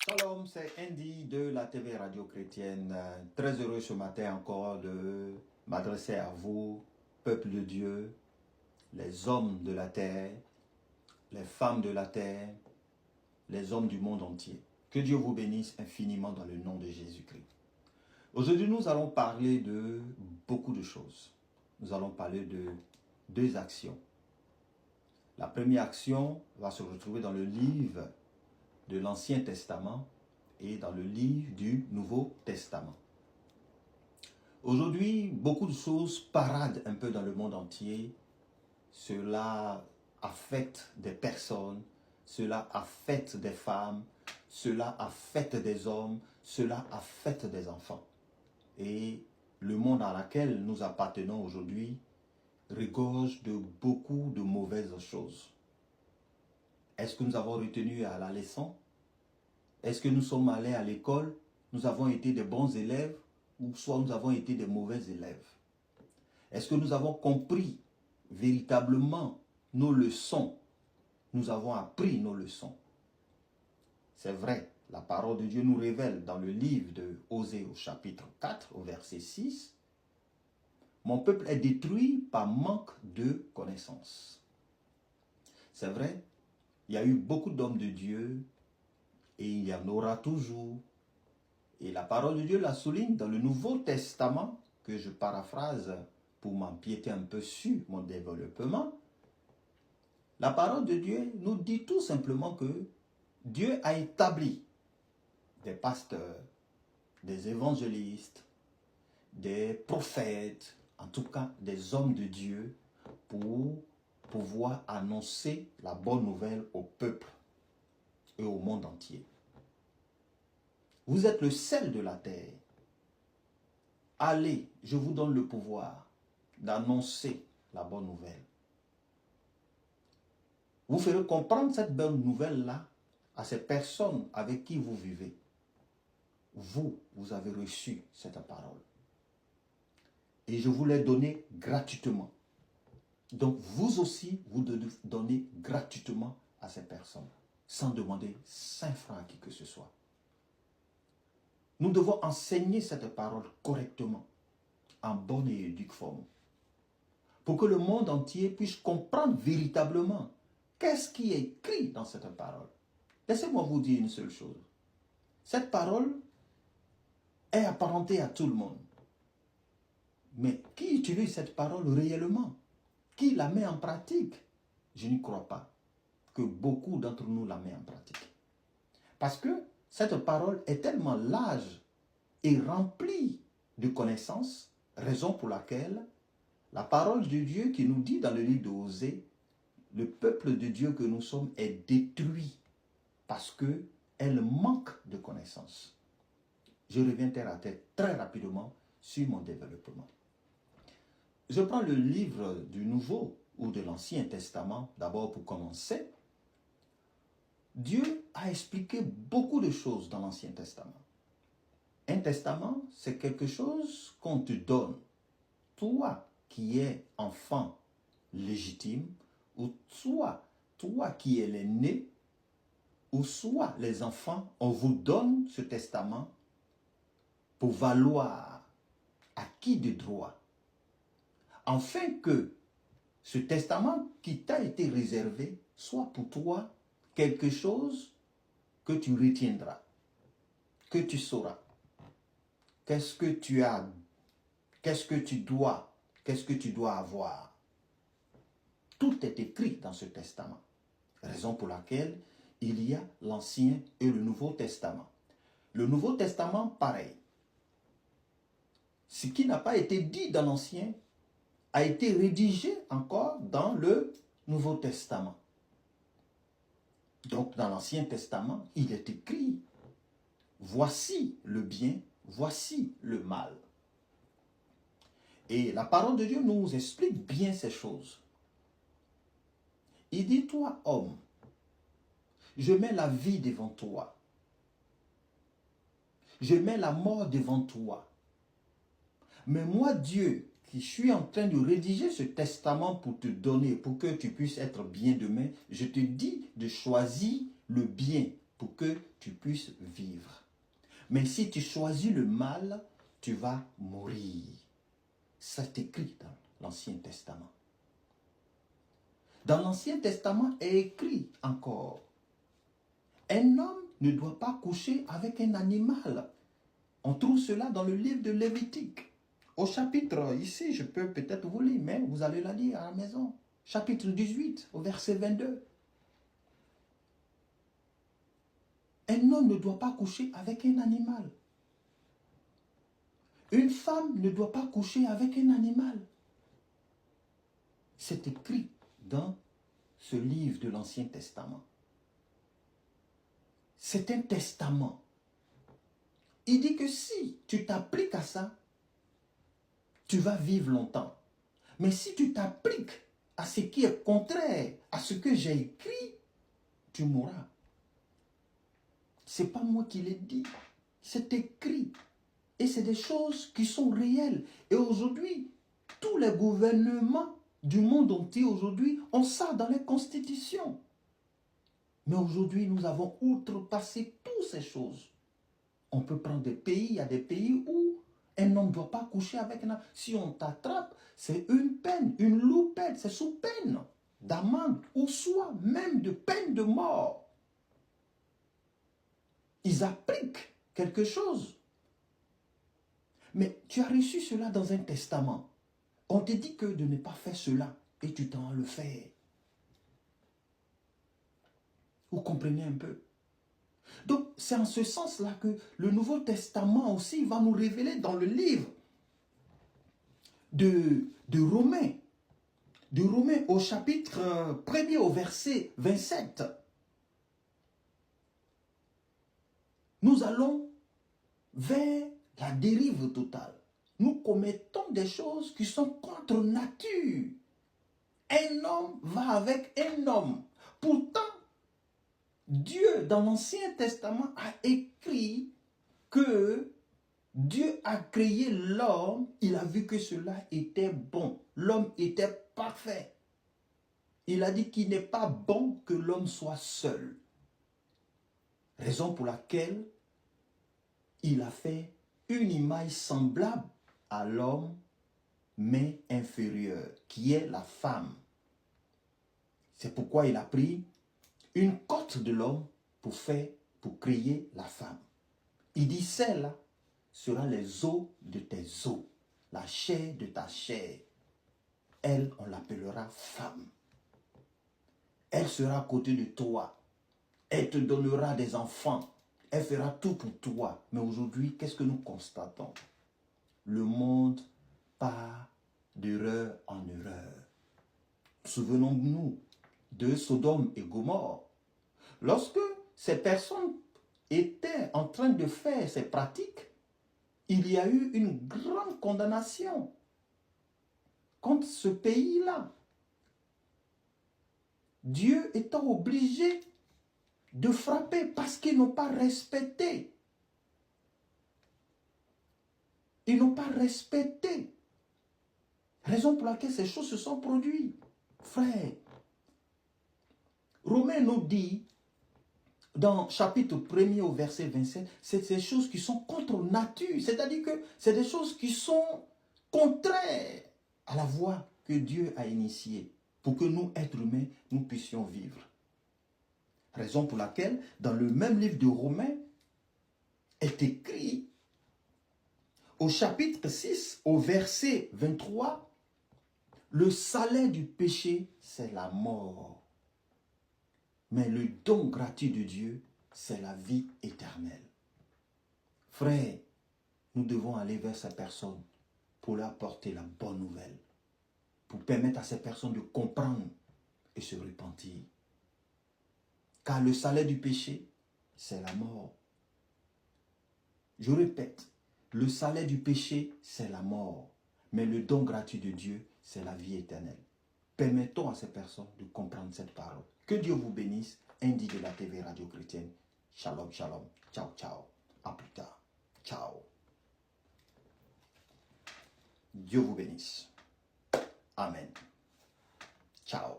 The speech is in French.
Shalom, c'est Andy de la TV Radio Chrétienne. Très heureux ce matin encore de m'adresser à vous, peuple de Dieu, les hommes de la terre, les femmes de la terre, les hommes du monde entier. Que Dieu vous bénisse infiniment dans le nom de Jésus-Christ. Aujourd'hui, nous allons parler de beaucoup de choses. Nous allons parler de deux actions. La première action va se retrouver dans le livre de l'Ancien Testament et dans le livre du Nouveau Testament. Aujourd'hui, beaucoup de choses paradent un peu dans le monde entier. Cela affecte des personnes, cela affecte des femmes, cela affecte des hommes, cela affecte des enfants. Et le monde à lequel nous appartenons aujourd'hui regorge de beaucoup de mauvaises choses. Est-ce que nous avons retenu à la leçon? Est-ce que nous sommes allés à l'école? Nous avons été des bons élèves ou soit nous avons été des mauvais élèves? Est-ce que nous avons compris véritablement nos leçons? Nous avons appris nos leçons. C'est vrai, la parole de Dieu nous révèle dans le livre de Osée au chapitre 4, au verset 6, « Mon peuple est détruit par manque de connaissances. » C'est vrai, il y a eu beaucoup d'hommes de Dieu et il y en aura toujours. Et la parole de Dieu la souligne dans le Nouveau Testament, que je paraphrase pour m'empiéter un peu sur mon développement. La parole de Dieu nous dit tout simplement que Dieu a établi des pasteurs, des évangélistes, des prophètes, en tout cas des hommes de Dieu, pour pouvoir annoncer la bonne nouvelle au peuple et au monde entier. Vous êtes le sel de la terre. Allez, je vous donne le pouvoir d'annoncer la bonne nouvelle. Vous ferez comprendre cette bonne nouvelle-là à ces personnes avec qui vous vivez. Vous avez reçu cette parole. Et je vous l'ai donnée gratuitement. Donc vous aussi, vous devez donner gratuitement à ces personnes, sans demander 5 francs à qui que ce soit. Nous devons enseigner cette parole correctement, en bonne et éduque forme, pour que le monde entier puisse comprendre véritablement qu'est-ce qui est écrit dans cette parole. Laissez-moi vous dire une seule chose. Cette parole est apparentée à tout le monde. Mais qui utilise cette parole réellement? Qui la met en pratique? Je n'y crois pas que beaucoup d'entre nous la mettent en pratique. Parce que cette parole est tellement large et remplie de connaissances, raison pour laquelle la parole de Dieu qui nous dit dans le livre d'Osée, le peuple de Dieu que nous sommes est détruit parce qu'elle manque de connaissances. Je reviens terre à terre très rapidement sur mon développement. Je prends le livre du Nouveau ou de l'Ancien Testament, d'abord pour commencer. Dieu a expliqué beaucoup de choses dans l'Ancien Testament. Un testament, c'est quelque chose qu'on te donne. Toi qui es enfant légitime, ou toi qui es l'aîné, ou soit les enfants, on vous donne ce testament pour valoir acquis de droit, afin que ce testament qui t'a été réservé soit pour toi quelque chose que tu retiendras, que tu sauras. Qu'est-ce que tu as, qu'est-ce que tu dois avoir. Tout est écrit dans ce testament. Raison pour laquelle il y a l'Ancien et le Nouveau Testament. Le Nouveau Testament, pareil. Ce qui n'a pas été dit dans l'Ancien a été rédigé encore dans le Nouveau Testament. Donc, dans l'Ancien Testament, il est écrit, voici le bien, voici le mal. Et la parole de Dieu nous explique bien ces choses. Il dit, toi, homme, je mets la vie devant toi. Je mets la mort devant toi. Mais moi, Dieu, qui suis en train de rédiger ce testament pour te donner, pour que tu puisses être bien demain, je te dis de choisir le bien pour que tu puisses vivre. Mais si tu choisis le mal, tu vas mourir. C'est écrit dans l'Ancien Testament. Dans l'Ancien Testament est écrit encore, un homme ne doit pas coucher avec un animal. On trouve cela dans le livre de Lévitique. Au chapitre, ici, je peux peut-être vous lire, mais vous allez la lire à la maison. Chapitre 18, au verset 22. Un homme ne doit pas coucher avec un animal. Une femme ne doit pas coucher avec un animal. C'est écrit dans ce livre de l'Ancien Testament. C'est un testament. Il dit que si tu t'appliques à ça, tu vas vivre longtemps. Mais si tu t'appliques à ce qui est contraire à ce que j'ai écrit, tu mourras. Ce n'est pas moi qui l'ai dit. C'est écrit. Et c'est des choses qui sont réelles. Et aujourd'hui, tous les gouvernements du monde entier aujourd'hui ont ça dans les constitutions. Mais aujourd'hui, nous avons outrepassé toutes ces choses. On peut prendre des pays, il y a des pays où un homme ne doit pas coucher avec un homme. Si on t'attrape, c'est une peine, une lourde peine, c'est sous peine d'amende ou soit même de peine de mort. Ils appliquent quelque chose. Mais tu as reçu cela dans un testament. On te dit que de ne pas faire cela et tu t'en le fais. Vous comprenez un peu? Donc, c'est en ce sens-là que le Nouveau Testament aussi va nous révéler dans le livre de Romains. De Romains au chapitre 1er au verset 27. Nous allons vers la dérive totale. Nous commettons des choses qui sont contre nature. Un homme va avec un homme. Pourtant, Dieu, dans l'Ancien Testament, a écrit que Dieu a créé l'homme. Il a vu que cela était bon. L'homme était parfait. Il a dit qu'il n'est pas bon que l'homme soit seul. Raison pour laquelle il a fait une image semblable à l'homme, mais inférieure, qui est la femme. C'est pourquoi il a pris une côte de l'homme pour créer la femme. Il dit, celle-là sera les os de tes os, la chair de ta chair. Elle, on l'appellera femme. Elle sera à côté de toi. Elle te donnera des enfants. Elle fera tout pour toi. Mais aujourd'hui, qu'est-ce que nous constatons? Le monde part d'erreur en erreur. Souvenons-nous de Sodome et Gomorrhe. Lorsque ces personnes étaient en train de faire ces pratiques, il y a eu une grande condamnation contre ce pays-là. Dieu étant obligé de frapper parce qu'ils n'ont pas respecté. Ils n'ont pas respecté. Raison pour laquelle ces choses se sont produites. Frère, Romains nous dit, dans chapitre 1er au verset 27, c'est ces choses qui sont contre nature. C'est-à-dire que c'est des choses qui sont contraires à la voie que Dieu a initiée pour que nous, êtres humains, nous puissions vivre. Raison pour laquelle, dans le même livre de Romains, est écrit au chapitre 6, au verset 23, le salaire du péché, c'est la mort. Mais le don gratuit de Dieu, c'est la vie éternelle. Frère, nous devons aller vers ces personnes pour leur apporter la bonne nouvelle, pour permettre à ces personnes de comprendre et se repentir. Car le salaire du péché, c'est la mort. Je répète, le salaire du péché, c'est la mort. Mais le don gratuit de Dieu, c'est la vie éternelle. Permettons à ces personnes de comprendre cette parole. Que Dieu vous bénisse. Indy de la TV Radio Chrétienne. Shalom, shalom. Ciao, ciao. À plus tard. Ciao. Dieu vous bénisse. Amen. Ciao.